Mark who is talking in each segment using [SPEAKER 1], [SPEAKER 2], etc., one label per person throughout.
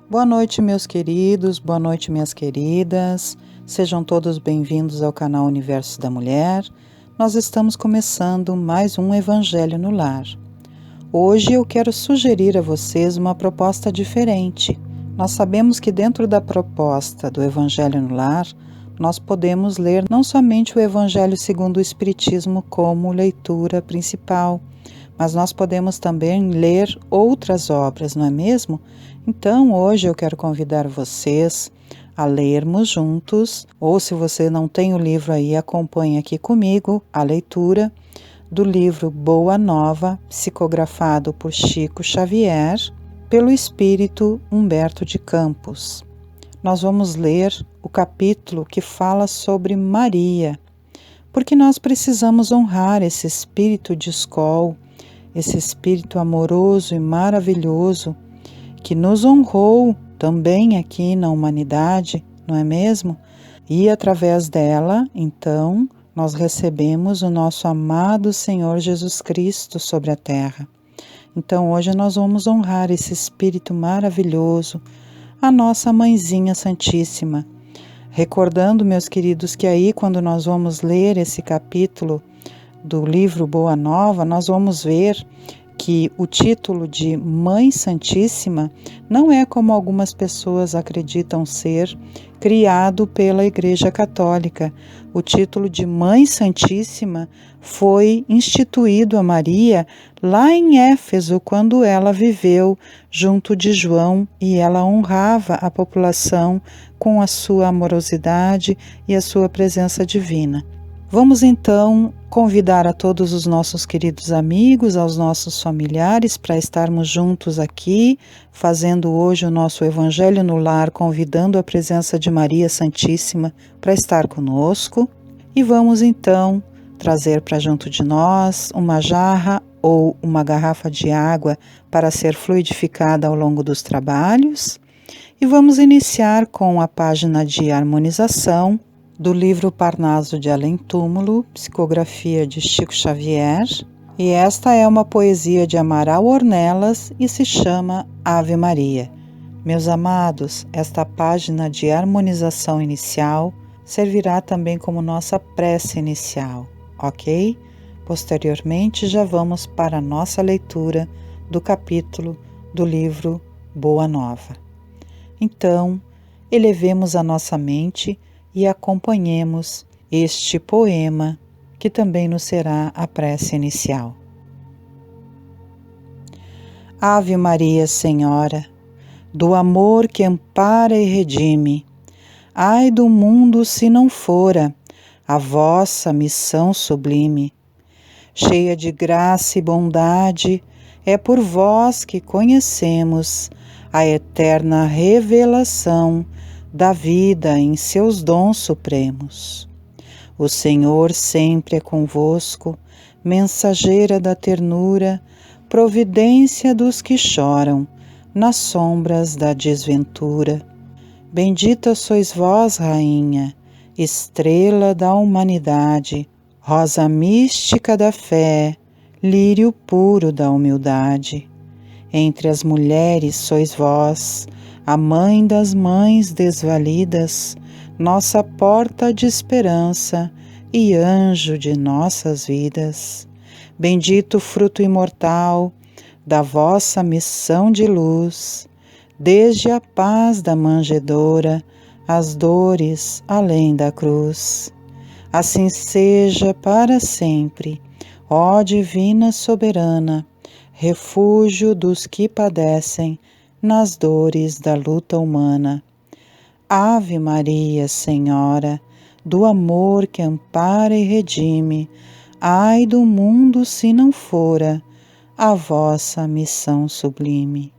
[SPEAKER 1] Boa noite, meus queridos, boa noite, minhas queridas. Sejam todos bem-vindos ao canal Universo da Mulher. Nós estamos começando mais um Evangelho no Lar. Hoje eu quero sugerir a vocês uma proposta diferente. Nós sabemos que dentro da proposta do Evangelho no Lar, nós podemos ler não somente o Evangelho segundo o Espiritismo como leitura principal, mas nós podemos também ler outras obras, não é mesmo? Então, hoje eu quero convidar vocês a lermos juntos, ou se você não tem o livro aí, acompanhe aqui comigo a leitura do livro Boa Nova, psicografado por Chico Xavier, pelo espírito Humberto de Campos. Nós vamos ler o capítulo que fala sobre Maria, porque nós precisamos honrar esse espírito de escol, esse espírito amoroso e maravilhoso que nos honrou também aqui na humanidade, não é mesmo? E através dela, então, nós recebemos o nosso amado Senhor Jesus Cristo sobre a terra. Então, hoje nós vamos honrar esse espírito maravilhoso, a nossa Mãezinha Santíssima. Recordando, meus queridos, que aí quando nós vamos ler esse capítulo do livro Boa Nova, nós vamos ver que o título de Mãe Santíssima não é, como algumas pessoas acreditam ser, criado pela Igreja Católica. O título de Mãe Santíssima foi instituído a Maria lá em Éfeso, quando ela viveu junto de João e ela honrava a população com a sua amorosidade e a sua presença divina. Vamos então convidar a todos os nossos queridos amigos, aos nossos familiares, para estarmos juntos aqui, fazendo hoje o nosso Evangelho no Lar, convidando a presença de Maria Santíssima para estar conosco. E vamos então trazer para junto de nós uma jarra ou uma garrafa de água para ser fluidificada ao longo dos trabalhos. E vamos iniciar com a página de harmonização do livro Parnaso de Além Túmulo, psicografia de Chico Xavier, e esta é uma poesia de Amaral Ornelas e se chama Ave Maria. Meus amados, esta página de harmonização inicial servirá também como nossa prece inicial, ok? Posteriormente já vamos para a nossa leitura do capítulo do livro Boa Nova. Então, elevemos a nossa mente e acompanhemos este poema, que também nos será a prece inicial. Ave Maria, Senhora, do amor que ampara e redime, ai do mundo se não fora a vossa missão sublime. Cheia de graça e bondade, é por vós que conhecemos a eterna revelação da vida em seus dons supremos. O Senhor sempre é convosco, mensageira da ternura, providência dos que choram nas sombras da desventura. Bendita sois vós, Rainha, estrela da humanidade, rosa mística da fé, lírio puro da humildade. Entre as mulheres sois vós, a mãe das mães desvalidas, nossa porta de esperança e anjo de nossas vidas. Bendito fruto imortal da vossa missão de luz, desde a paz da manjedoura, as dores além da cruz. Assim seja para sempre, ó Divina Soberana, refúgio dos que padecem nas dores da luta humana. Ave Maria, Senhora, do amor que ampara e redime, ai do mundo se não fora a vossa missão sublime.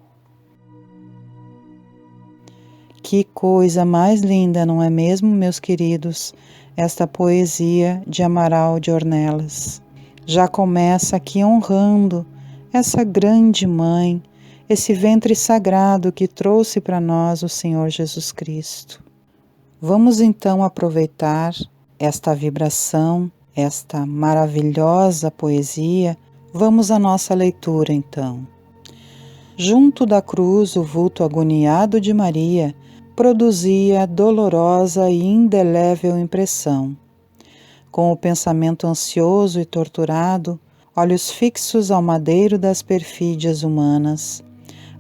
[SPEAKER 1] Que coisa mais linda, não é mesmo, meus queridos, esta poesia de Amaral de Ornelas. Já começa aqui honrando essa grande mãe, esse ventre sagrado que trouxe para nós o Senhor Jesus Cristo. Vamos então aproveitar esta vibração, esta maravilhosa poesia. Vamos à nossa leitura então. Junto da cruz, o vulto agoniado de Maria produzia dolorosa e indelével impressão. Com o pensamento ansioso e torturado, olhos fixos ao madeiro das perfídias humanas,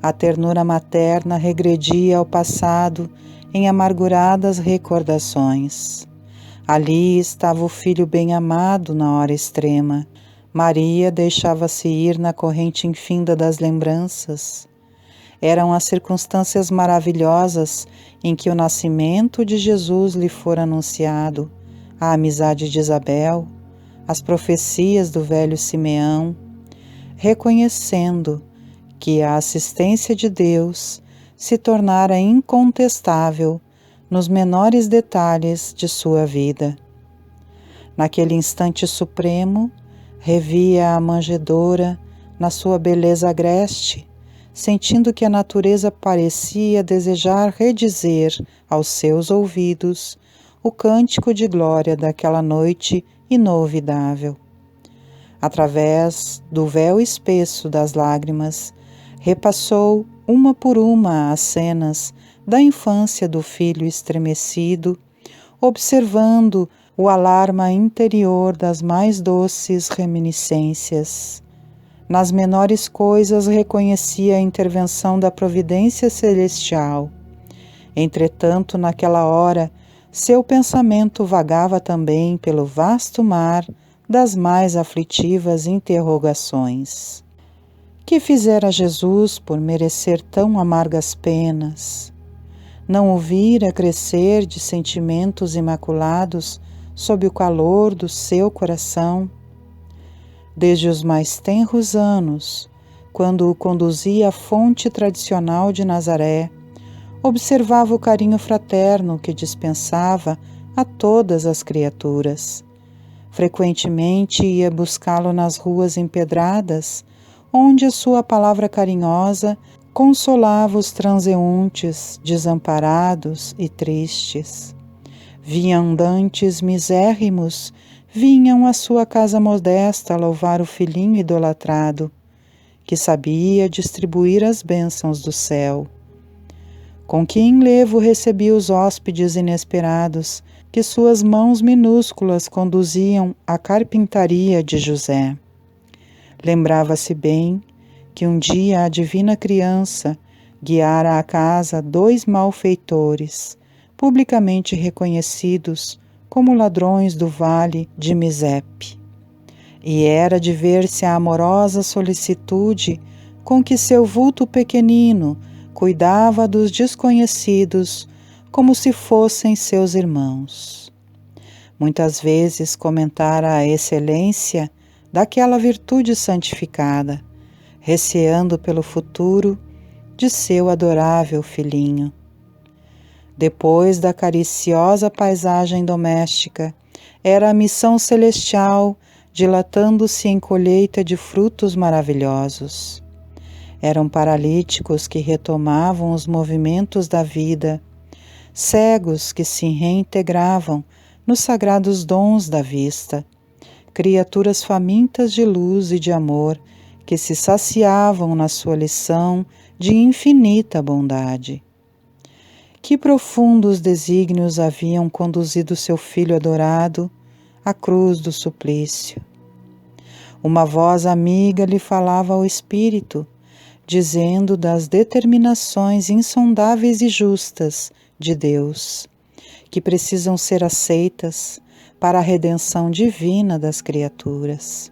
[SPEAKER 1] a ternura materna regredia ao passado em amarguradas recordações. Ali estava o filho bem-amado na hora extrema. Maria deixava-se ir na corrente infinda das lembranças. Eram as circunstâncias maravilhosas em que o nascimento de Jesus lhe fora anunciado, a amizade de Isabel, as profecias do velho Simeão, reconhecendo que a assistência de Deus se tornara incontestável nos menores detalhes de sua vida. Naquele instante supremo, revia a manjedoura na sua beleza agreste, sentindo que a natureza parecia desejar redizer aos seus ouvidos o cântico de glória daquela noite inovidável. Através do véu espesso das lágrimas, repassou uma por uma as cenas da infância do filho estremecido, observando o alarma interior das mais doces reminiscências. Nas menores coisas reconhecia a intervenção da providência celestial. Entretanto, naquela hora, seu pensamento vagava também pelo vasto mar das mais aflitivas interrogações. Que fizera Jesus por merecer tão amargas penas? Não o vira crescer de sentimentos imaculados sob o calor do seu coração? Desde os mais tenros anos, quando o conduzia à fonte tradicional de Nazaré, observava o carinho fraterno que dispensava a todas as criaturas. Frequentemente ia buscá-lo nas ruas empedradas, onde a sua palavra carinhosa consolava os transeuntes, desamparados e tristes. Viandantes misérrimos vinham à sua casa modesta louvar o filhinho idolatrado, que sabia distribuir as bênçãos do céu. Com que enlevo recebia os hóspedes inesperados que suas mãos minúsculas conduziam à carpintaria de José. Lembrava-se bem que um dia a divina criança guiara à casa 2 malfeitores, publicamente reconhecidos como ladrões do vale de Misepe. E era de ver-se a amorosa solicitude com que seu vulto pequenino cuidava dos desconhecidos como se fossem seus irmãos. Muitas vezes comentara a excelência daquela virtude santificada, receando pelo futuro de seu adorável filhinho. Depois da cariciosa paisagem doméstica, era a missão celestial dilatando-se em colheita de frutos maravilhosos. Eram paralíticos que retomavam os movimentos da vida, cegos que se reintegravam nos sagrados dons da vista, criaturas famintas de luz e de amor que se saciavam na sua lição de infinita bondade. Que profundos desígnios haviam conduzido seu filho adorado à cruz do suplício. Uma voz amiga lhe falava ao espírito, dizendo das determinações insondáveis e justas de Deus, que precisam ser aceitas para a redenção divina das criaturas.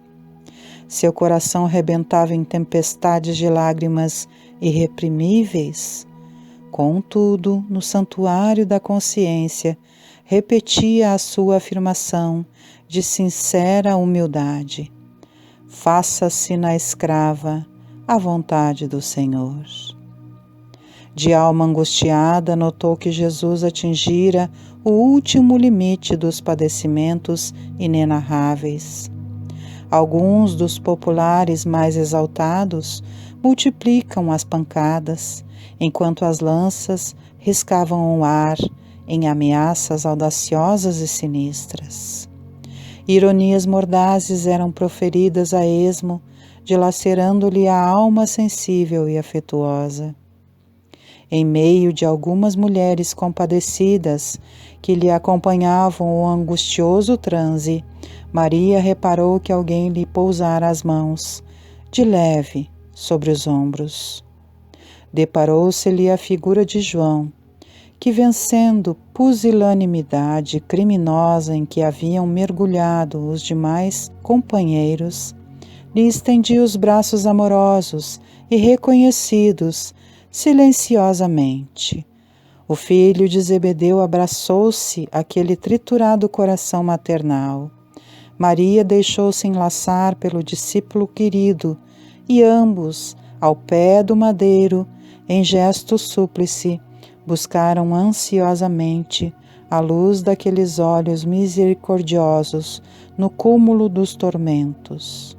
[SPEAKER 1] Seu coração rebentava em tempestades de lágrimas irreprimíveis. Contudo, no santuário da consciência, repetia a sua afirmação de sincera humildade: faça-se na escrava a vontade do Senhor. De alma angustiada, notou que Jesus atingira o último limite dos padecimentos inenarráveis. Alguns dos populares mais exaltados multiplicam as pancadas, enquanto as lanças riscavam o ar em ameaças audaciosas e sinistras. Ironias mordazes eram proferidas a esmo dilacerando-lhe a alma sensível e afetuosa. Em meio de algumas mulheres compadecidas que lhe acompanhavam o angustioso transe, Maria reparou que alguém lhe pousara as mãos, de leve, sobre os ombros. Deparou-se-lhe a figura de João, que, vencendo pusilanimidade criminosa em que haviam mergulhado os demais companheiros, lhe estendia os braços amorosos e reconhecidos, silenciosamente. O filho de Zebedeu abraçou-se àquele triturado coração maternal. Maria deixou-se enlaçar pelo discípulo querido e ambos, ao pé do madeiro, em gesto súplice, buscaram ansiosamente a luz daqueles olhos misericordiosos no cúmulo dos tormentos.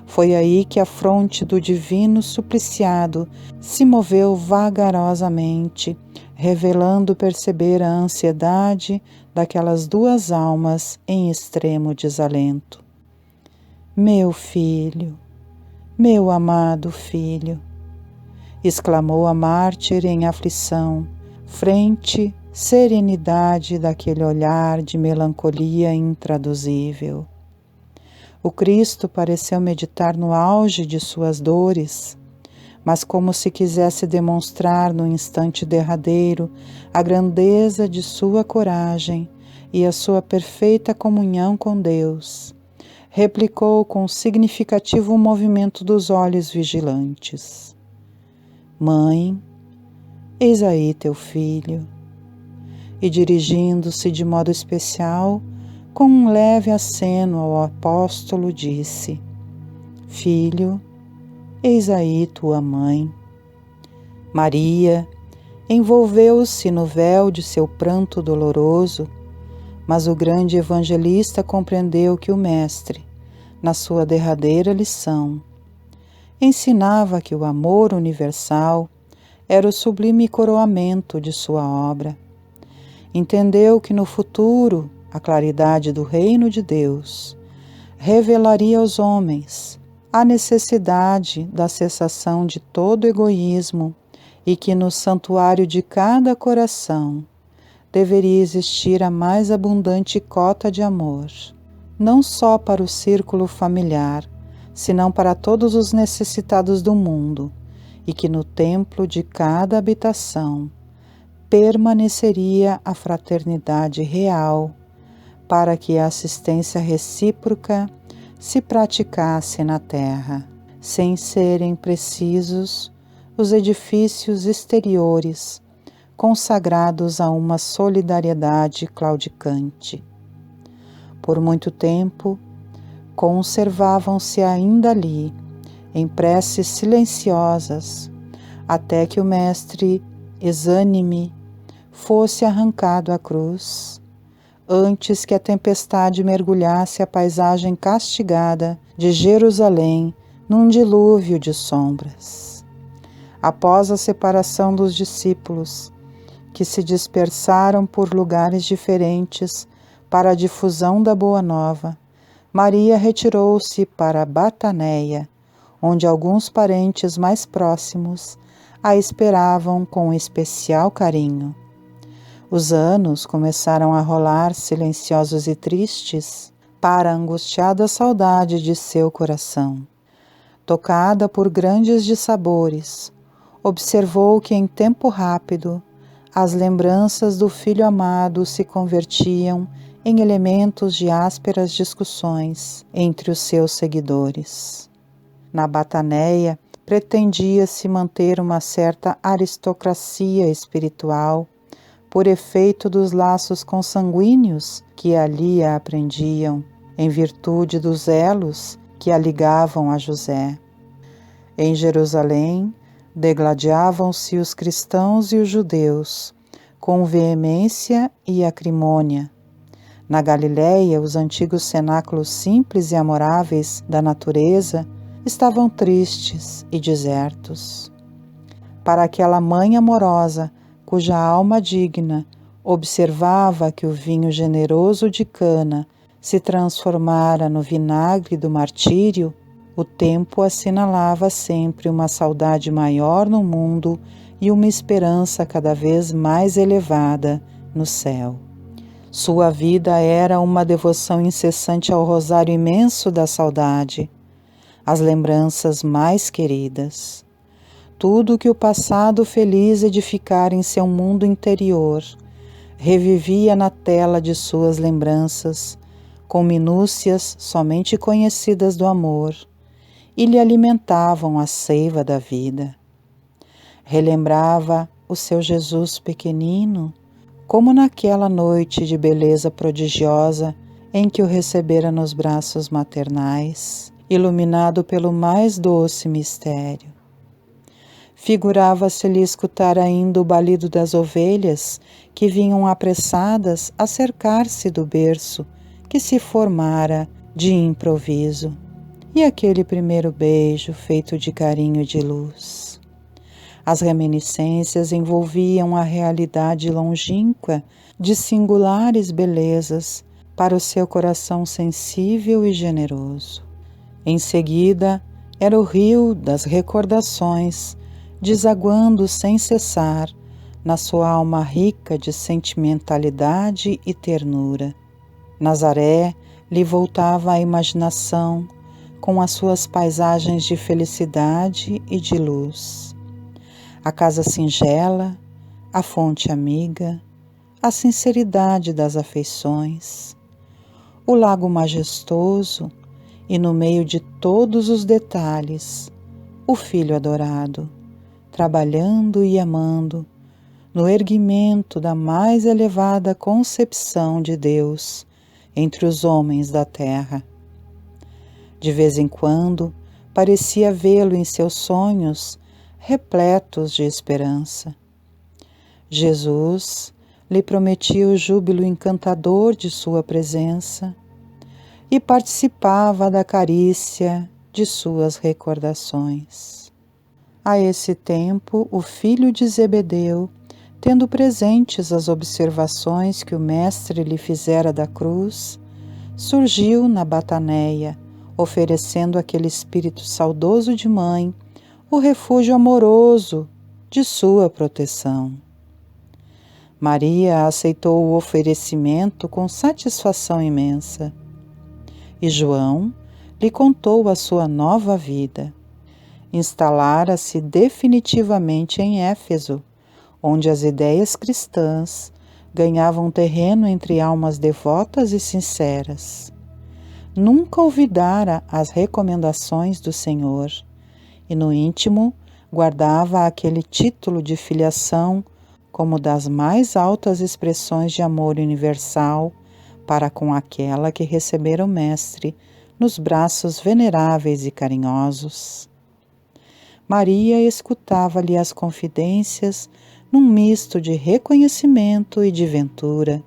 [SPEAKER 1] Foi aí que a fronte do divino supliciado se moveu vagarosamente, revelando perceber a ansiedade daquelas duas almas em extremo desalento. Meu filho, meu amado filho, exclamou a mártir em aflição, frente serenidade daquele olhar de melancolia intraduzível. O Cristo pareceu meditar no auge de suas dores, mas como se quisesse demonstrar no instante derradeiro a grandeza de sua coragem e a sua perfeita comunhão com Deus, replicou com significativo movimento dos olhos vigilantes: Mãe, eis aí teu filho. E dirigindo-se de modo especial, com um leve aceno ao apóstolo, disse: Filho, eis aí tua mãe. Maria envolveu-se no véu de seu pranto doloroso, mas o grande evangelista compreendeu que o Mestre, na sua derradeira lição, ensinava que o amor universal era o sublime coroamento de sua obra. Entendeu que no futuro a claridade do reino de Deus revelaria aos homens a necessidade da cessação de todo egoísmo e que no santuário de cada coração deveria existir a mais abundante cota de amor, não só para o círculo familiar, senão para todos os necessitados do mundo, e que no templo de cada habitação permaneceria a fraternidade real, para que a assistência recíproca se praticasse na terra, sem serem precisos os edifícios exteriores consagrados a uma solidariedade claudicante. Por muito tempo, conservavam-se ainda ali, em preces silenciosas, até que o Mestre, exânime, fosse arrancado à cruz, antes que a tempestade mergulhasse a paisagem castigada de Jerusalém num dilúvio de sombras. Após a separação dos discípulos, que se dispersaram por lugares diferentes para a difusão da Boa Nova, Maria retirou-se para Bataneia, onde alguns parentes mais próximos a esperavam com especial carinho. Os anos começaram a rolar silenciosos e tristes para a angustiada saudade de seu coração. Tocada por grandes dissabores, observou que em tempo rápido as lembranças do filho amado se convertiam em elementos de ásperas discussões entre os seus seguidores. Na Bataneia, pretendia-se manter uma certa aristocracia espiritual por efeito dos laços consanguíneos que ali a aprendiam, em virtude dos elos que a ligavam a José. Em Jerusalém, degladiavam-se os cristãos e os judeus, com veemência e acrimônia. Na Galiléia, os antigos cenáculos simples e amoráveis da natureza estavam tristes e desertos. Para aquela mãe amorosa, cuja alma digna observava que o vinho generoso de Cana se transformara no vinagre do martírio, O tempo assinalava sempre uma saudade maior no mundo e uma esperança cada vez mais elevada no céu. Sua vida era uma devoção incessante ao rosário imenso da saudade, às lembranças mais queridas. Tudo que o passado feliz edificara em seu mundo interior revivia na tela de suas lembranças, com minúcias somente conhecidas do amor, e lhe alimentavam a seiva da vida. Relembrava o seu Jesus pequenino, como naquela noite de beleza prodigiosa em que o recebera nos braços maternais, iluminado pelo mais doce mistério. Figurava-se-lhe escutar ainda o balido das ovelhas que vinham apressadas a cercar-se do berço que se formara de improviso, e aquele primeiro beijo feito de carinho e de luz. As reminiscências envolviam a realidade longínqua de singulares belezas para o seu coração sensível e generoso. Em seguida, era o rio das recordações, desaguando sem cessar na sua alma rica de sentimentalidade e ternura. Nazaré lhe voltava à imaginação com as suas paisagens de felicidade e de luz. A casa singela, a fonte amiga, a sinceridade das afeições, o lago majestoso e, no meio de todos os detalhes, o Filho adorado, trabalhando e amando, no erguimento da mais elevada concepção de Deus entre os homens da terra. De vez em quando, parecia vê-lo em seus sonhos, repletos de esperança. Jesus lhe prometia o júbilo encantador de sua presença e participava da carícia de suas recordações. A esse tempo, o filho de Zebedeu, tendo presentes as observações que o mestre lhe fizera da cruz, surgiu na Bataneia, oferecendo àquele espírito saudoso de mãe o refúgio amoroso de sua proteção. Maria aceitou o oferecimento com satisfação imensa, e João lhe contou a sua nova vida. Instalara-se definitivamente em Éfeso, onde as ideias cristãs ganhavam terreno entre almas devotas e sinceras. Nunca olvidara as recomendações do Senhor, e no íntimo guardava aquele título de filiação como das mais altas expressões de amor universal para com aquela que recebera o Mestre nos braços veneráveis e carinhosos. Maria escutava-lhe as confidências num misto de reconhecimento e de ventura.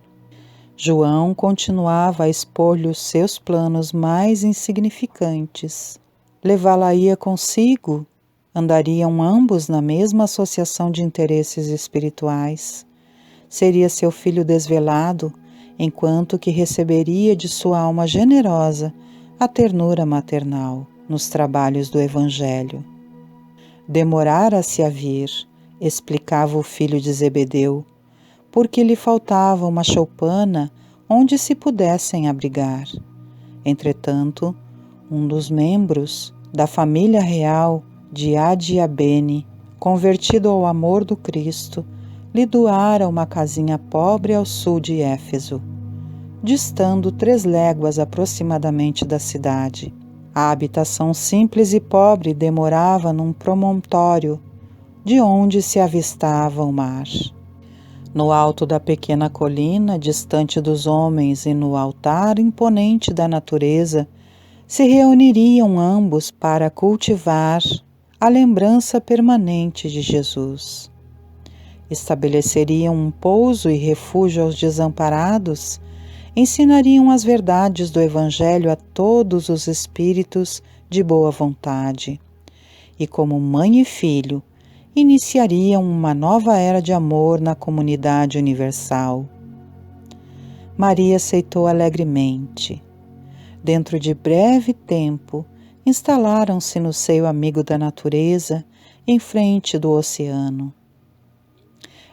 [SPEAKER 1] João continuava a expor-lhe os seus planos mais insignificantes. Levá-la-ia consigo, andariam ambos na mesma associação de interesses espirituais. Seria seu filho desvelado, enquanto que receberia de sua alma generosa a ternura maternal nos trabalhos do Evangelho. Demorara-se a vir, explicava o filho de Zebedeu, porque lhe faltava uma choupana onde se pudessem abrigar. Entretanto, um dos membros da família real de Adiabene, convertido ao amor do Cristo, lhe doara uma casinha pobre ao sul de Éfeso, distando 3 léguas aproximadamente da cidade. A habitação simples e pobre demorava num promontório, de onde se avistava o mar. No alto da pequena colina, distante dos homens e no altar imponente da natureza, se reuniriam ambos para cultivar a lembrança permanente de Jesus. Estabeleceriam um pouso e refúgio aos desamparados, ensinariam as verdades do Evangelho a todos os espíritos de boa vontade, e como mãe e filho, iniciariam uma nova era de amor na comunidade universal. Maria aceitou alegremente. Dentro de breve tempo, instalaram-se no seio amigo da natureza, em frente do oceano.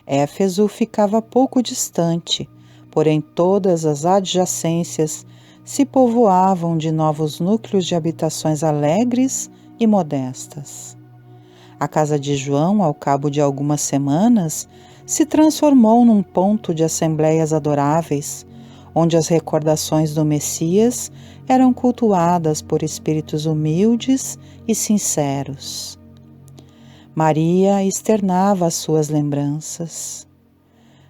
[SPEAKER 1] Éfeso ficava pouco distante, porém todas as adjacências se povoavam de novos núcleos de habitações alegres e modestas. A casa de João, ao cabo de algumas semanas, se transformou num ponto de assembleias adoráveis, onde as recordações do Messias eram cultuadas por espíritos humildes e sinceros. Maria externava as suas lembranças.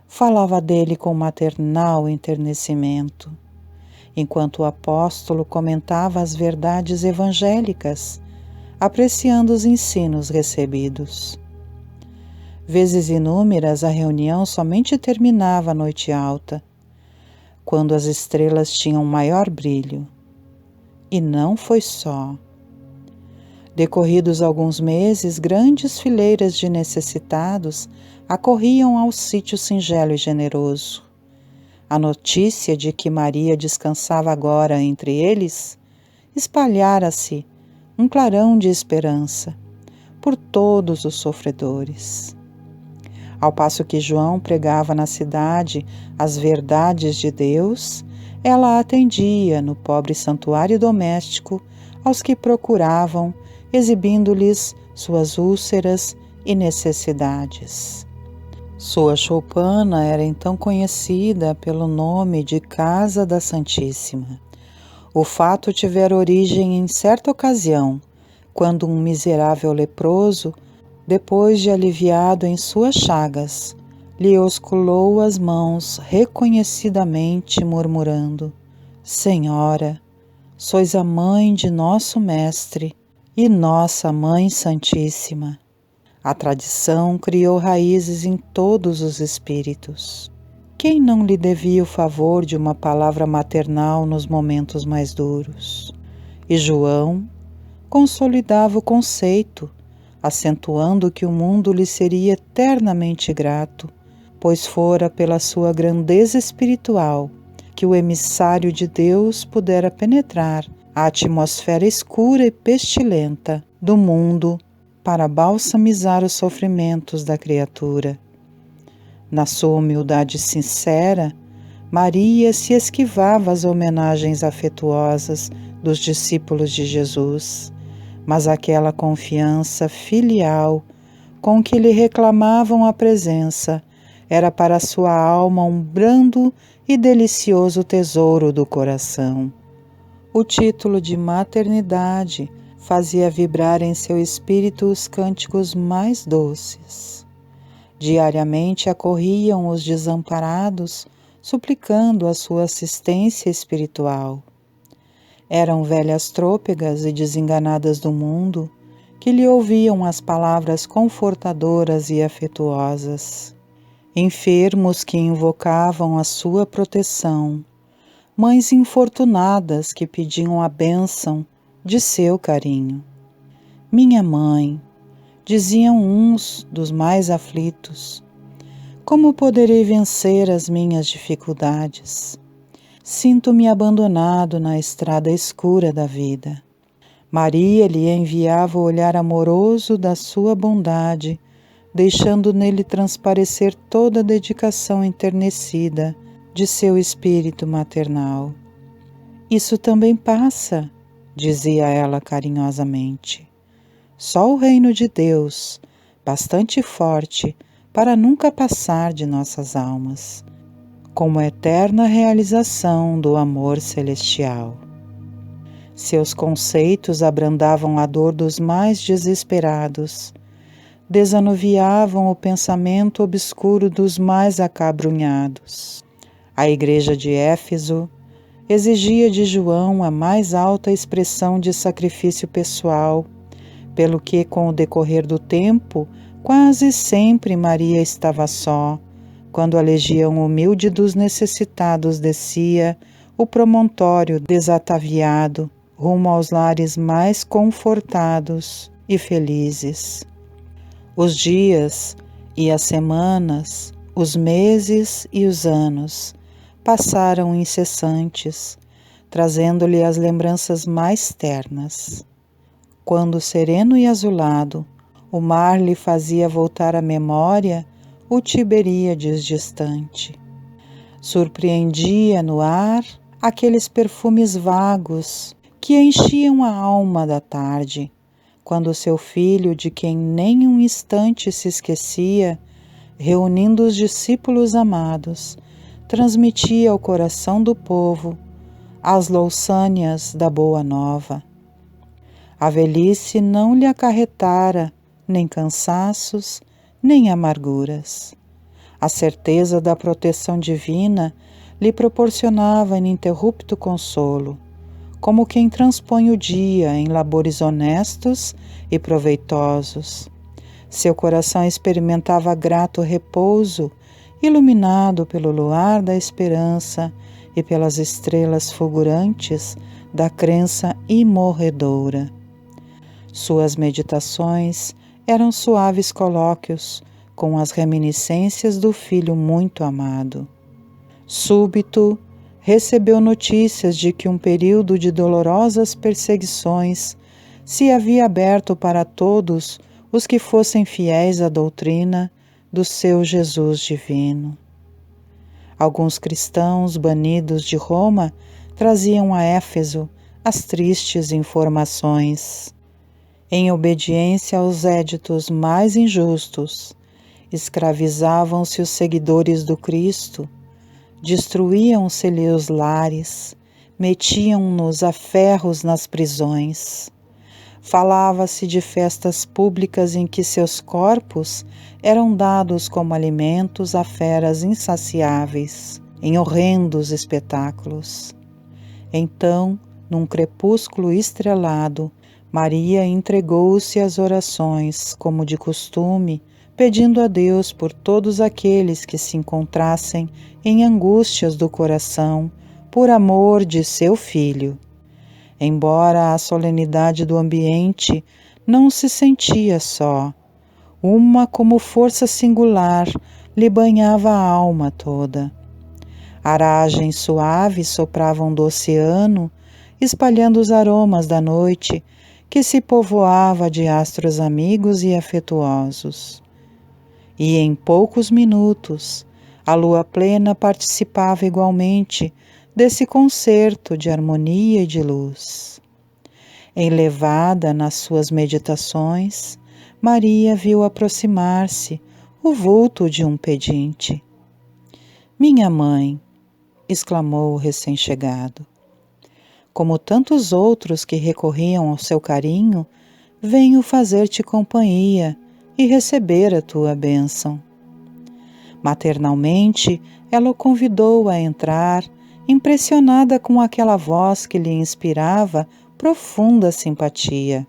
[SPEAKER 1] Falava dele com maternal enternecimento, enquanto o apóstolo comentava as verdades evangélicas, apreciando os ensinos recebidos. Vezes inúmeras a reunião somente terminava à noite alta, quando as estrelas tinham maior brilho. E não foi só. Decorridos alguns meses, grandes fileiras de necessitados acorriam ao sítio singelo e generoso. A notícia de que Maria descansava agora entre eles espalhara-se um clarão de esperança por todos os sofredores. Ao passo que João pregava na cidade as verdades de Deus, ela atendia no pobre santuário doméstico aos que procuravam, exibindo-lhes suas úlceras e necessidades. Sua choupana era então conhecida pelo nome de Casa da Santíssima. O fato tivera origem em certa ocasião, quando um miserável leproso, depois de aliviado em suas chagas, lhe osculou as mãos reconhecidamente, murmurando: Senhora, sois a mãe de nosso Mestre e nossa Mãe Santíssima. A tradição criou raízes em todos os espíritos. Quem não lhe devia o favor de uma palavra maternal nos momentos mais duros? E João consolidava o conceito, acentuando que o mundo lhe seria eternamente grato, pois fora pela sua grandeza espiritual que o emissário de Deus pudera penetrar a atmosfera escura e pestilenta do mundo para balsamizar os sofrimentos da criatura. Na sua humildade sincera, Maria se esquivava às homenagens afetuosas dos discípulos de Jesus, mas aquela confiança filial com que lhe reclamavam a presença era para sua alma um brando e delicioso tesouro do coração. O título de maternidade fazia vibrar em seu espírito os cânticos mais doces. Diariamente acorriam os desamparados, suplicando a sua assistência espiritual. Eram velhas trôpegas e desenganadas do mundo que lhe ouviam as palavras confortadoras e afetuosas. Enfermos que invocavam a sua proteção, mães infortunadas que pediam a bênção de seu carinho. Minha mãe, diziam uns dos mais aflitos, como poderei vencer as minhas dificuldades? Sinto-me abandonado na estrada escura da vida. Maria lhe enviava o olhar amoroso da sua bondade, deixando nele transparecer toda a dedicação enternecida de seu espírito maternal. Isso também passa, dizia ela carinhosamente. Só o reino de Deus, bastante forte para nunca passar de nossas almas, como eterna realização do amor celestial. Seus conceitos abrandavam a dor dos mais desesperados, desanuviavam o pensamento obscuro dos mais acabrunhados. A igreja de Éfeso exigia de João a mais alta expressão de sacrifício pessoal, pelo que, com o decorrer do tempo, quase sempre Maria estava só, quando a legião humilde dos necessitados descia o promontório desataviado rumo aos lares mais confortados e felizes. Os dias e as semanas, os meses e os anos passaram incessantes, trazendo-lhe as lembranças mais ternas. Quando sereno e azulado, o mar lhe fazia voltar à memória o Tiberíades distante. Surpreendia no ar aqueles perfumes vagos que enchiam a alma da tarde, quando seu filho, de quem nem um instante se esquecia, reunindo os discípulos amados, transmitia ao coração do povo as louçânias da Boa Nova. A velhice não lhe acarretara nem cansaços, nem amarguras. A certeza da proteção divina lhe proporcionava ininterrupto consolo, como quem transpõe o dia em labores honestos e proveitosos. Seu coração experimentava grato repouso, iluminado pelo luar da esperança e pelas estrelas fulgurantes da crença imorredoura. Suas meditações eram suaves colóquios com as reminiscências do filho muito amado. Súbito, recebeu notícias de que um período de dolorosas perseguições se havia aberto para todos os que fossem fiéis à doutrina do seu Jesus divino. Alguns cristãos banidos de Roma traziam a Éfeso as tristes informações. Em obediência aos éditos mais injustos, escravizavam-se os seguidores do Cristo, destruíam-se-lhe os lares, metiam-nos a ferros nas prisões. Falava-se de festas públicas em que seus corpos eram dados como alimentos a feras insaciáveis, em horrendos espetáculos. Então, num crepúsculo estrelado, Maria entregou-se às orações, como de costume, pedindo a Deus por todos aqueles que se encontrassem em angústias do coração, por amor de seu filho. Embora a solenidade do ambiente não se sentia só, uma como força singular lhe banhava a alma toda. Aragens suaves sopravam do oceano, espalhando os aromas da noite que se povoava de astros amigos e afetuosos. E em poucos minutos, a lua plena participava igualmente desse concerto de harmonia e de luz. Enlevada nas suas meditações, Maria viu aproximar-se o vulto de um pedinte. "Minha mãe!" exclamou o recém-chegado. "Como tantos outros que recorriam ao seu carinho, venho fazer-te companhia e receber a tua bênção." Maternalmente, ela o convidou a entrar, impressionada com aquela voz que lhe inspirava profunda simpatia.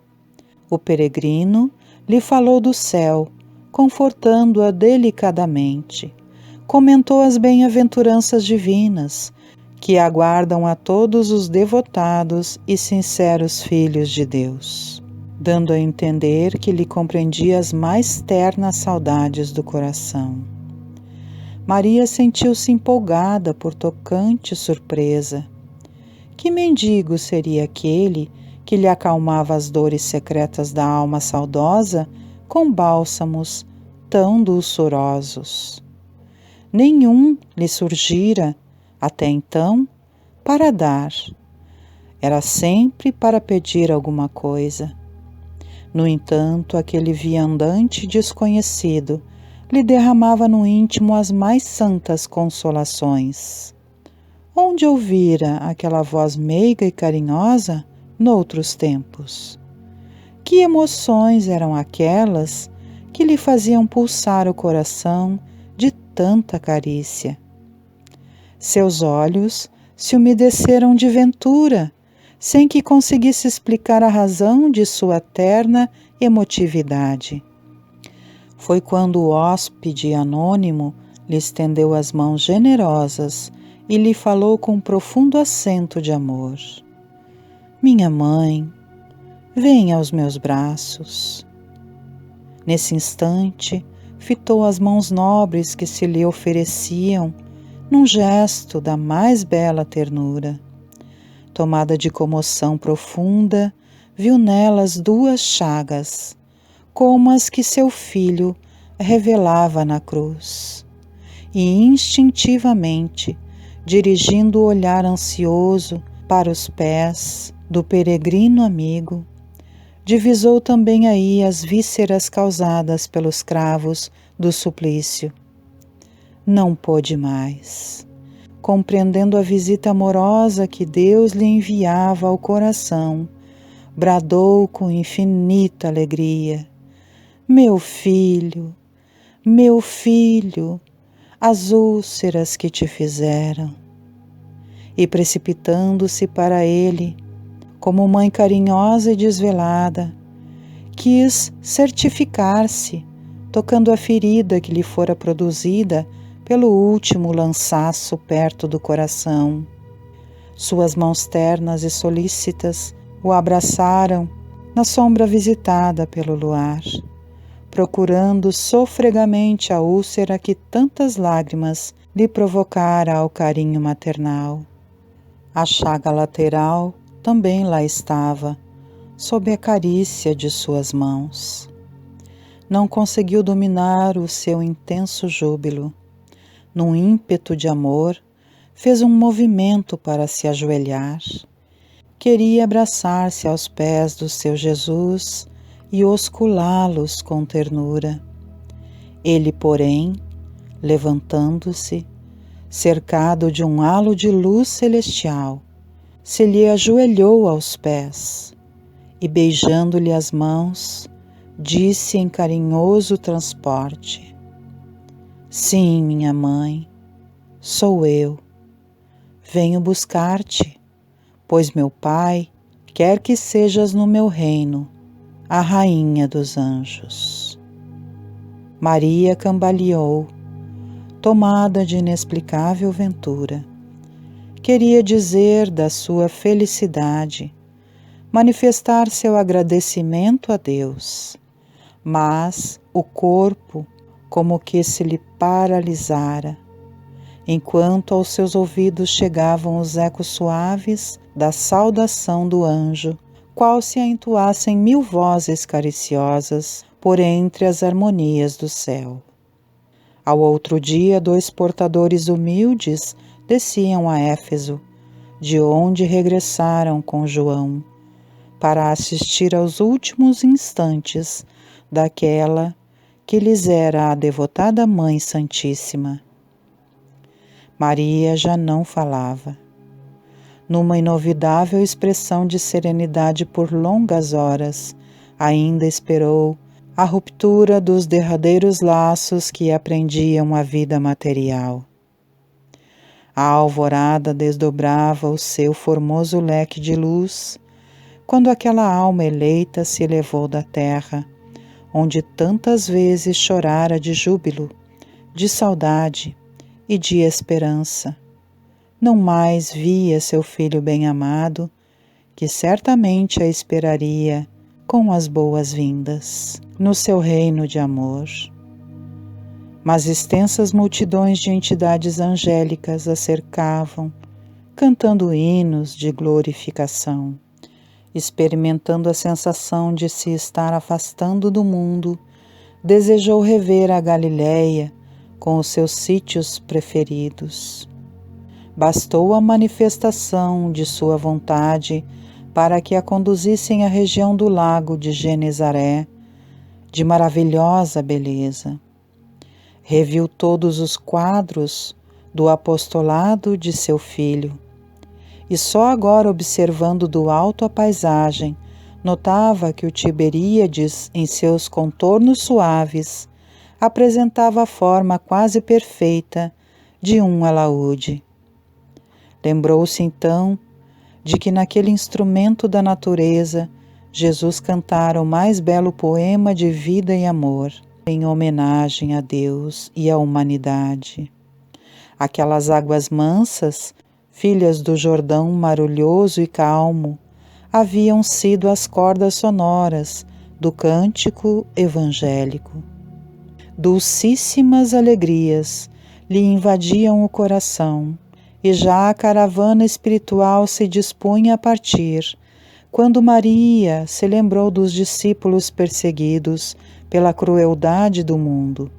[SPEAKER 1] O peregrino lhe falou do céu, confortando-a delicadamente. Comentou as bem-aventuranças divinas, que aguardam a todos os devotados e sinceros filhos de Deus, dando a entender que lhe compreendia as mais ternas saudades do coração. Maria sentiu-se empolgada por tocante surpresa. Que mendigo seria aquele que lhe acalmava as dores secretas da alma saudosa com bálsamos tão dulçorosos? Nenhum lhe surgira, até então, para dar. Era sempre para pedir alguma coisa. No entanto, aquele viandante desconhecido lhe derramava no íntimo as mais santas consolações. Onde ouvira aquela voz meiga e carinhosa noutros tempos? Que emoções eram aquelas que lhe faziam pulsar o coração de tanta carícia? Seus olhos se umedeceram de ventura, sem que conseguisse explicar a razão de sua terna emotividade. Foi quando o hóspede anônimo lhe estendeu as mãos generosas e lhe falou com um profundo acento de amor. "Minha mãe, venha aos meus braços." Nesse instante, fitou as mãos nobres que se lhe ofereciam num gesto da mais bela ternura. Tomada de comoção profunda, viu nelas 2 chagas, como as que seu filho revelava na cruz. E instintivamente, dirigindo o olhar ansioso para os pés do peregrino amigo, divisou também aí as vísceras causadas pelos cravos do suplício. Não pôde mais. Compreendendo a visita amorosa que Deus lhe enviava ao coração, bradou com infinita alegria: meu filho, as úlceras que te fizeram. E precipitando-se para ele, como mãe carinhosa e desvelada, quis certificar-se, tocando a ferida que lhe fora produzida pelo último lançaço perto do coração. Suas mãos ternas e solícitas o abraçaram na sombra visitada pelo luar, procurando sofregamente a úlcera que tantas lágrimas lhe provocara ao carinho maternal. A chaga lateral também lá estava, sob a carícia de suas mãos. Não conseguiu dominar o seu intenso júbilo. Num ímpeto de amor, fez um movimento para se ajoelhar. Queria abraçar-se aos pés do seu Jesus e osculá-los com ternura. Ele, porém, levantando-se, cercado de um halo de luz celestial, se lhe ajoelhou aos pés e, beijando-lhe as mãos, disse em carinhoso transporte: sim, minha mãe, sou eu. Venho buscar-te, pois meu Pai quer que sejas no meu reino a rainha dos anjos. Maria cambaleou, tomada de inexplicável ventura. Queria dizer da sua felicidade, manifestar seu agradecimento a Deus, mas o corpo como que se lhe paralisara, enquanto aos seus ouvidos chegavam os ecos suaves da saudação do anjo, qual se a entoassem 1000 vozes cariciosas por entre as harmonias do céu. Ao outro dia, 2 portadores humildes desciam a Éfeso, de onde regressaram com João, para assistir aos últimos instantes daquela que lhes era a devotada Mãe Santíssima. Maria já não falava. Numa inovidável expressão de serenidade por longas horas, ainda esperou a ruptura dos derradeiros laços que a prendiam à vida material. A alvorada desdobrava o seu formoso leque de luz, quando aquela alma eleita se elevou da terra, onde tantas vezes chorara de júbilo, de saudade e de esperança. Não mais via seu filho bem-amado, que certamente a esperaria com as boas-vindas no seu reino de amor. Mas extensas multidões de entidades angélicas a cercavam, cantando hinos de glorificação, experimentando a sensação de se estar afastando do mundo. Desejou rever a Galileia com os seus sítios preferidos. Bastou a manifestação de sua vontade para que a conduzissem à região do lago de Genezaré, de maravilhosa beleza. Reviu todos os quadros do apostolado de seu filho, e só agora, observando do alto a paisagem, notava que o Tiberíades, em seus contornos suaves, apresentava a forma quase perfeita de um alaúde. Lembrou-se então de que naquele instrumento da natureza Jesus cantara o mais belo poema de vida e amor, em homenagem a Deus e à humanidade. Aquelas águas mansas, filhas do Jordão marulhoso e calmo, haviam sido as cordas sonoras do cântico evangélico. Dulcíssimas alegrias lhe invadiam o coração, e já a caravana espiritual se dispunha a partir, Quando Maria se lembrou dos discípulos perseguidos pela crueldade do mundo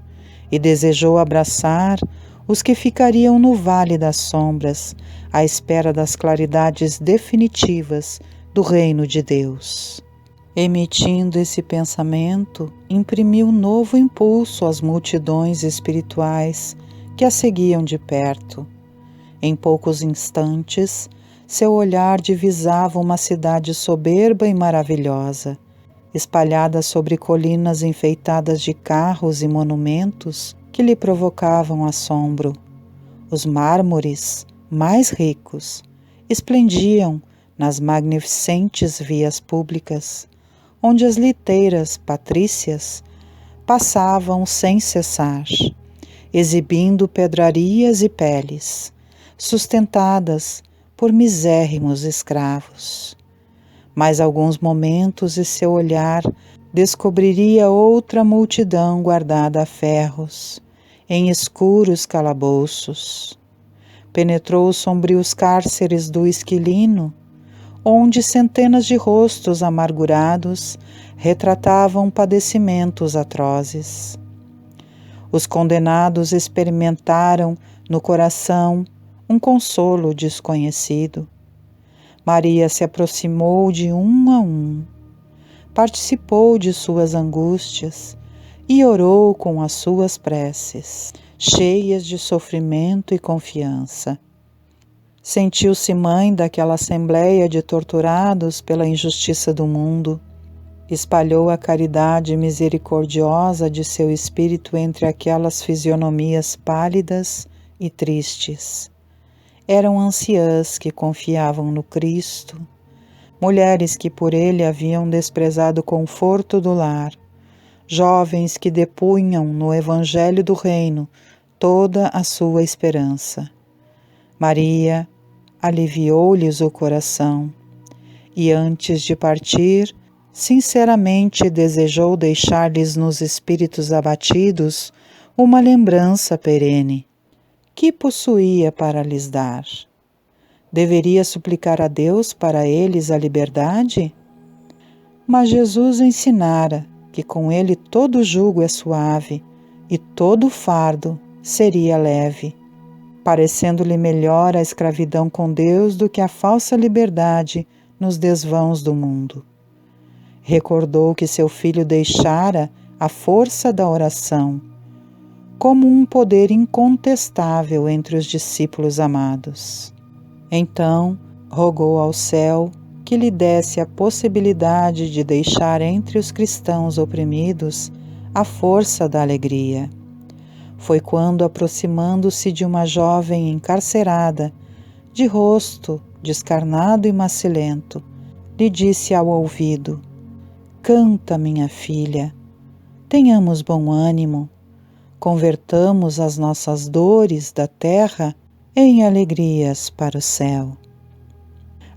[SPEAKER 1] e desejou abraçar os que ficariam no vale das sombras, à espera das claridades definitivas do reino de Deus. Emitindo esse pensamento, imprimiu novo impulso às multidões espirituais que a seguiam de perto. Em poucos instantes, seu olhar divisava uma cidade soberba e maravilhosa, espalhada sobre colinas enfeitadas de carros e monumentos que lhe provocavam assombro. Os mármores, mais ricos, esplendiam nas magnificentes vias públicas, onde as liteiras patrícias passavam sem cessar, exibindo pedrarias e peles, sustentadas por misérrimos escravos. Mais alguns momentos e seu olhar descobriria outra multidão guardada a ferros, em escuros calabouços. Penetrou os sombrios cárceres do Esquilino, onde centenas de rostos amargurados retratavam padecimentos atrozes. Os condenados experimentaram no coração um consolo desconhecido. Maria se aproximou de um a um, participou de suas angústias e orou com as suas preces, cheias de sofrimento e confiança. Sentiu-se mãe daquela assembleia de torturados pela injustiça do mundo. Espalhou a caridade misericordiosa de seu espírito entre aquelas fisionomias pálidas e tristes. Eram anciãs que confiavam no Cristo, mulheres que por ele haviam desprezado o conforto do lar, jovens que depunham no Evangelho do Reino toda a sua esperança. Maria aliviou-lhes o coração e, antes de partir, sinceramente desejou deixar-lhes nos espíritos abatidos uma lembrança perene. Que possuía para lhes dar? Deveria suplicar a Deus para eles a liberdade? Mas Jesus ensinara que com ele todo jugo é suave e todo fardo seria leve, parecendo-lhe melhor a escravidão com Deus do que a falsa liberdade nos desvãos do mundo. Recordou que seu filho deixara a força da oração como um poder incontestável entre os discípulos amados. Então, rogou ao céu que lhe desse a possibilidade de deixar entre os cristãos oprimidos a força da alegria. Foi quando, aproximando-se de uma jovem encarcerada, de rosto descarnado e macilento, lhe disse ao ouvido: "Canta, minha filha, tenhamos bom ânimo, convertamos as nossas dores da terra em alegrias para o céu."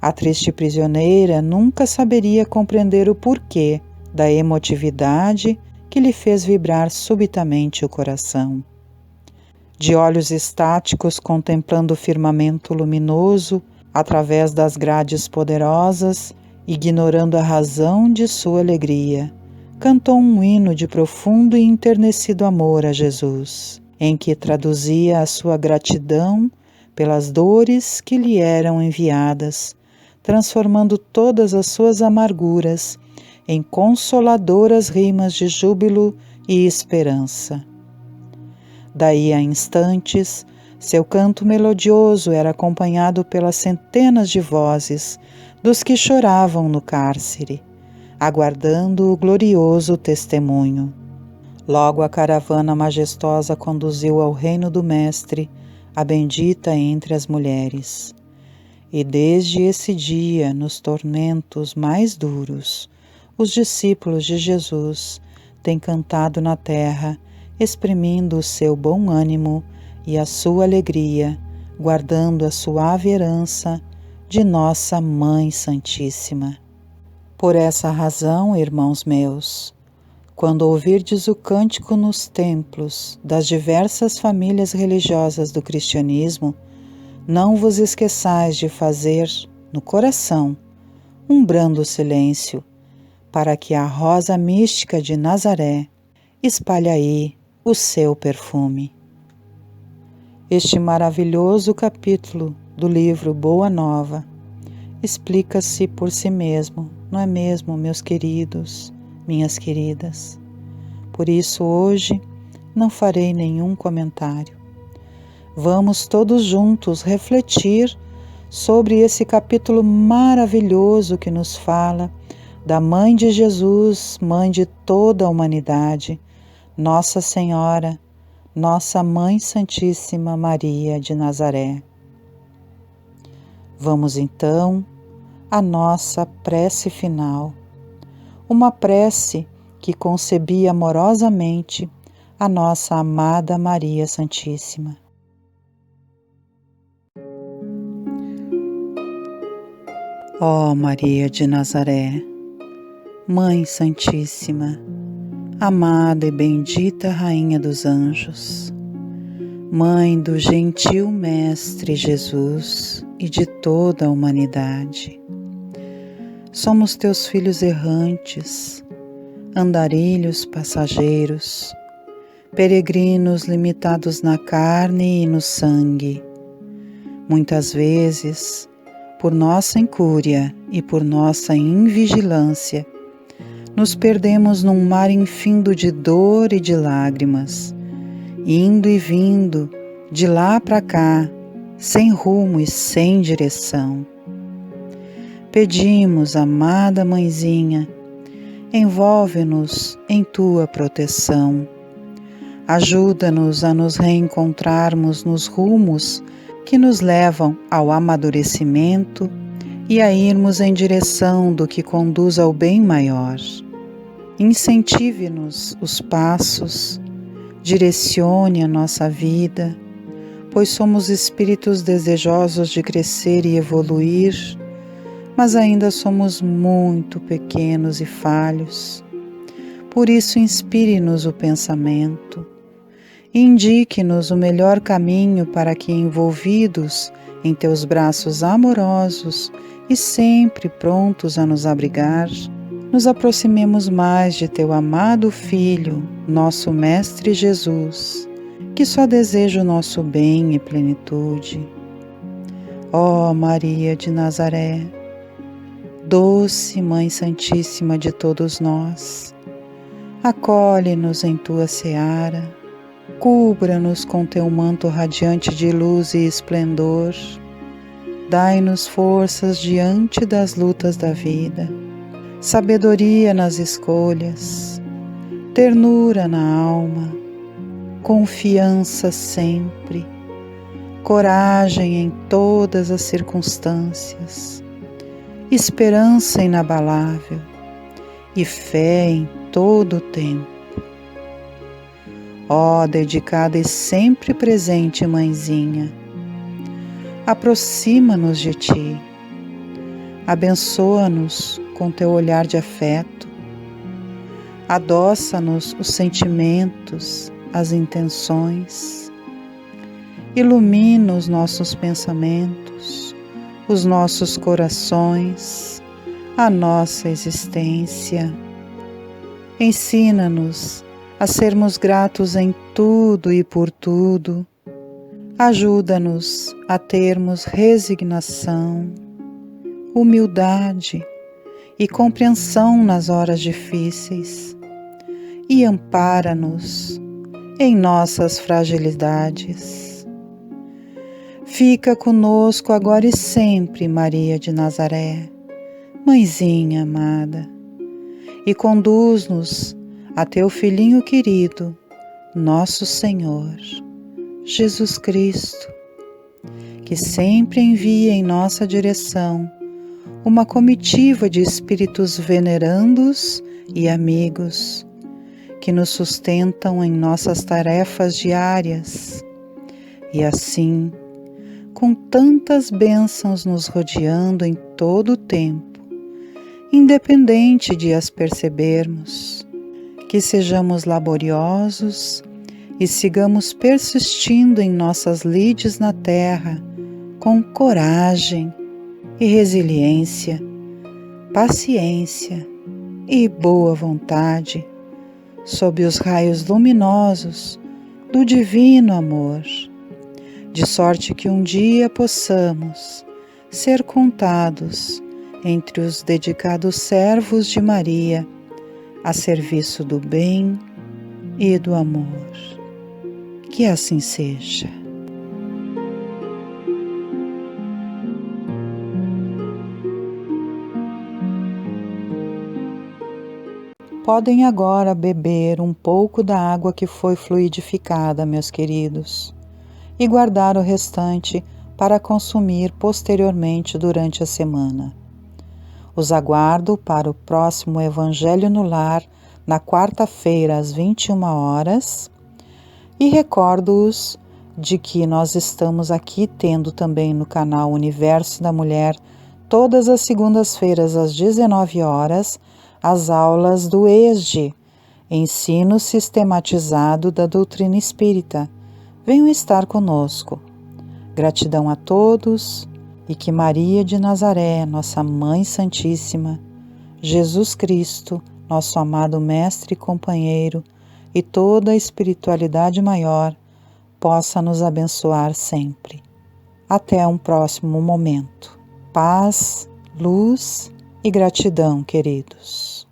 [SPEAKER 1] A triste prisioneira nunca saberia compreender o porquê da emotividade que lhe fez vibrar subitamente o coração. De olhos estáticos contemplando o firmamento luminoso através das grades poderosas, ignorando a razão de sua alegria, cantou um hino de profundo e enternecido amor a Jesus, em que traduzia a sua gratidão pelas dores que lhe eram enviadas, transformando todas as suas amarguras em consoladoras rimas de júbilo e esperança. Daí a instantes, seu canto melodioso era acompanhado pelas centenas de vozes dos que choravam no cárcere, aguardando o glorioso testemunho. Logo a caravana majestosa conduziu ao reino do Mestre a bendita entre as mulheres. E desde esse dia, nos tormentos mais duros, os discípulos de Jesus têm cantado na terra, exprimindo o seu bom ânimo e a sua alegria, guardando a suave herança de nossa Mãe Santíssima. Por essa razão, irmãos meus, quando ouvirdes o cântico nos templos das diversas famílias religiosas do cristianismo, não vos esqueçais de fazer, no coração, um brando silêncio, para que a rosa mística de Nazaré espalhe aí o seu perfume. Este maravilhoso capítulo do livro Boa Nova explica-se por si mesmo, não é mesmo, meus queridos, minhas queridas? Por isso hoje não farei nenhum comentário. Vamos todos juntos refletir sobre esse capítulo maravilhoso que nos fala da Mãe de Jesus, Mãe de toda a humanidade, Nossa Senhora, Nossa Mãe Santíssima Maria de Nazaré. Vamos então à nossa prece final, uma prece que concebi amorosamente a nossa amada Maria Santíssima. Ó Maria de Nazaré, Mãe Santíssima, amada e bendita Rainha dos Anjos, Mãe do gentil Mestre Jesus e de toda a humanidade, somos teus filhos errantes, andarilhos passageiros, peregrinos limitados na carne e no sangue. Muitas vezes, por nossa incúria e por nossa invigilância, nos perdemos num mar infindo de dor e de lágrimas, indo e vindo, de lá para cá, sem rumo e sem direção. Pedimos, amada Mãezinha, envolve-nos em tua proteção. Ajuda-nos a nos reencontrarmos nos rumos que nos levam ao amadurecimento e a irmos em direção do que conduz ao bem maior. Incentive-nos os passos, direcione a nossa vida, pois somos espíritos desejosos de crescer e evoluir, mas ainda somos muito pequenos e falhos. Por isso, inspire-nos o pensamento, indique-nos o melhor caminho para que, envolvidos em teus braços amorosos e sempre prontos a nos abrigar, nos aproximemos mais de teu amado Filho, nosso Mestre Jesus, que só deseja o nosso bem e plenitude. Ó Maria de Nazaré, doce Mãe Santíssima de todos nós, acolhe-nos em tua seara, cubra-nos com teu manto radiante de luz e esplendor, dai-nos forças diante das lutas da vida, sabedoria nas escolhas, ternura na alma, confiança sempre, coragem em todas as circunstâncias, esperança inabalável e fé em todo o tempo. Ó dedicada e sempre presente Mãezinha, aproxima-nos de ti, abençoa-nos com teu olhar de afeto, adoça-nos os sentimentos, as intenções, ilumina os nossos pensamentos, os nossos corações, a nossa existência. Ensina-nos a sermos gratos em tudo e por tudo. Ajuda-nos a termos resignação, humildade e compreensão nas horas difíceis, e ampara-nos em nossas fragilidades. Fica conosco agora e sempre, Maria de Nazaré, Mãezinha amada, e conduz-nos a teu Filhinho querido, nosso Senhor, Jesus Cristo, que sempre envia em nossa direção uma comitiva de espíritos venerandos e amigos, que nos sustentam em nossas tarefas diárias, e assim, com tantas bênçãos nos rodeando em todo o tempo, independente de as percebermos, que sejamos laboriosos e sigamos persistindo em nossas lides na terra com coragem e resiliência, paciência e boa vontade, sob os raios luminosos do divino amor, de sorte que um dia possamos ser contados entre os dedicados servos de Maria a serviço do bem e do amor. Que assim seja. Podem agora beber um pouco da água que foi fluidificada, meus queridos, e guardar o restante para consumir posteriormente durante a semana. Os aguardo para o próximo Evangelho no Lar, na quarta-feira, às 21 horas, e recordo-os de que nós estamos aqui tendo também no canal Universo da Mulher, todas as segundas-feiras, às 19 horas, as aulas do ESG, Ensino Sistematizado da Doutrina Espírita. Venham estar conosco. Gratidão a todos e que Maria de Nazaré, nossa Mãe Santíssima, Jesus Cristo, nosso amado Mestre e Companheiro, e toda a espiritualidade maior possa nos abençoar sempre. Até um próximo momento. Paz, luz e gratidão, queridos.